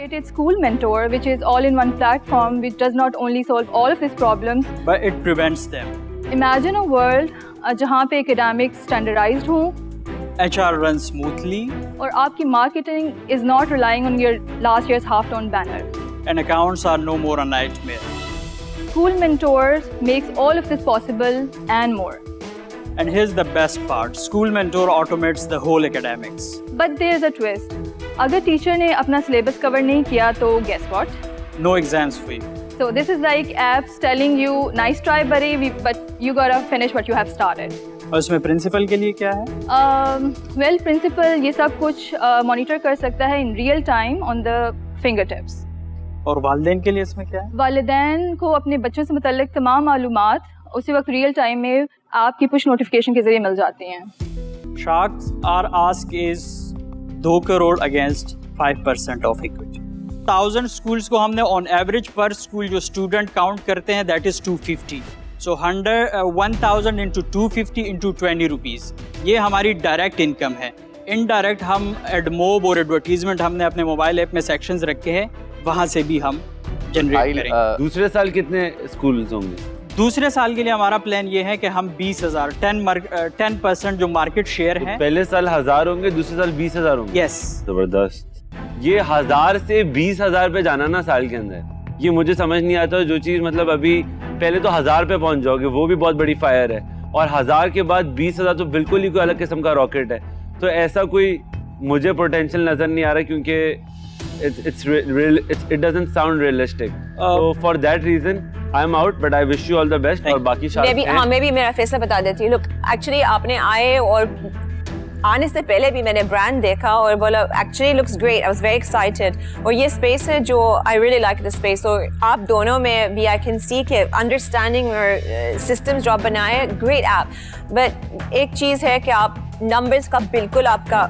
created School Mentor, which is all-in-one platform which does not only solve all of these problems, but it prevents them. Imagine a world जहाँ पे academics standardized हों HR runs smoothly और आपकी marketing is not relying on your last year's half-tone banner. and accounts are no more a nightmare. School Mentors makes all of this possible and more. And here's the best part, School Mentor automates the whole academics. But there's a twist. अगर teacher ने अपना syllabus cover नहीं किया तो guess what? No exams for you. So this is like apps telling you, nice try buddy, but you gotta finish what you have started. और इसमें principal के लिए क्या है? Well, principal ये सब कुछ monitor कर सकता है in real time on the fingertips. और वालिदैन के लिए इसमें क्या है? वालिदैन को अपने बच्चों से मुतल्लिक तमाम मालूमात उसी वक्त रियल टाइम में आपकी पुश नोटिफिकेशन के जरिए मिल जाती हैं. Sharks are ask is 2 crore against 5% of equity. 1000 schools को हमने on average per school जो student count करते हैं that is 250. So 1000 into 250 into 20 rupees. ये हमारी direct income है. Indirect हम एडमोब और एडवर्टीजमेंट हमने अपने मोबाइल ऐप में सेक्शंस रखे हैं, वहाँ से भी हम जनरेट करेंगे. दूसरे साल कितने स्कूल्स होंगे? दूसरे साल के लिए हमारा प्लान ये है कि हम 20,000 10% जो मार्केट शेयर है. पहले साल 1000 होंगे, दूसरे साल 20,000 होंगे. यस. जबरदस्त. ये 1000 से 20,000 पे जाना ना साल के अंदर, ये मुझे समझ नहीं आता. जो चीज़ मतलब अभी पहले तो 1000 पे पहुंच जाओगे, वो भी बहुत बड़ी फायर है, और 1000 के बाद 20,000 तो बिल्कुल ही कोई अलग किस्म का रॉकेट है. तो ऐसा कोई मुझे पोटेंशियल नजर नहीं आ रहा, क्योंकि it doesn't sound realistic. So for that reason I am out, but I wish you all the best. और बाकी मैं भी मेरा फैसला बता देती हूँ. Look, actually आपने आए और आने से पहले भी मैंने ब्रांड देखा और बोला actually looks great. I was very excited. और ये स्पेस है जो I really like the space. और आप दोनों में भी I can see कि understanding और systems जो आप बनाए, great app. But एक चीज़ है कि आप numbers का बिल्कुल आपका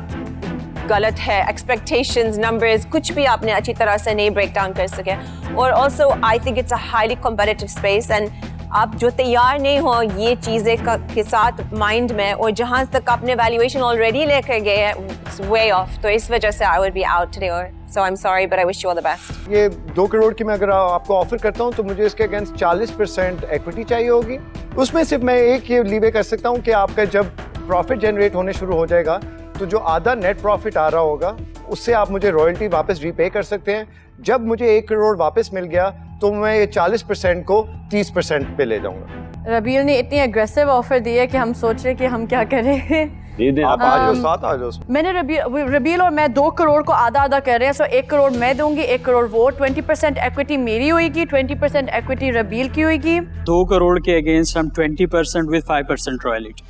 गलत है. Expectations, numbers, कुछ भी आपने अच्छी तरह से नहीं break down कर सके. और also I think it's a highly competitive space and आप जो तैयार नहीं हो ये चीज़ें के साथ माइंड में, और जहाँ तक आपने वैल्यूएशन ऑलरेडी लेकर गए हैं, it's way off. तो इस वजह से I would be out today, or so I'm sorry, but I wish you all the best. ये 2 करोड़ की मैं अगर आपको ऑफर करता हूँ तो मुझे इसके अगेंस्ट 40% इक्विटी चाहिए होगी. उसमें सिर्फ मैं एक ये लीवे कर सकता हूँ कि आपका जब प्रॉफिट जनरेट होने शुरू हो जाएगा तो जो आधा नेट प्रॉफिट आ रहा होगा उससे आप मुझे रॉयल्टी वापस रीपे कर सकते हैं. जब मुझे 1 करोड़ वापस मिल गया तो मैं ये 40% को 30% पे ले जाऊंगा. रबील ने इतनी एग्रेसिव ऑफर दी है कि हम सोच रहे कि हम क्या करें. आप आ जाओ, साथ आ जाओ. मैंने रबील और मैं 2 करोड़ को आधा आधा कर रहे हैं. सो 1 करोड़ मैं दूंगी, 1 करोड़ वो. 20% इक्विटी मेरी होगी, 20% इक्विटी रबील की होगी. 2 करोड़ के अगेंस्ट हम 20% with 5% रॉयल्टी.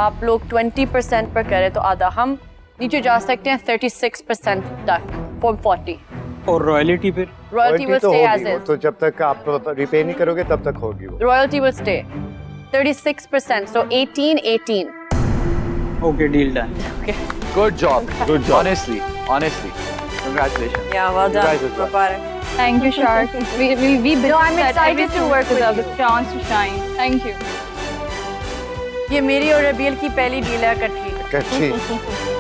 आप लोग 20% पर करें तो आधा हम नीचे जा सकते हैं 36% तक फॉर 40. और रॉयल्टी फिर royalty will stay as is. तो जब तक आप रिपे नहीं करोगे तब तक होगी वो. Royalty will stay 36%. So 18. Okay, deal done. Good job. Honestly. Congratulations. Yeah, well You done. guys as well. Mubarak. Thank you, Shark. We No, I'm excited to work with you. The chance to shine. Thank you. ये मेरी और रबील की पहली deal है इकट्ठी.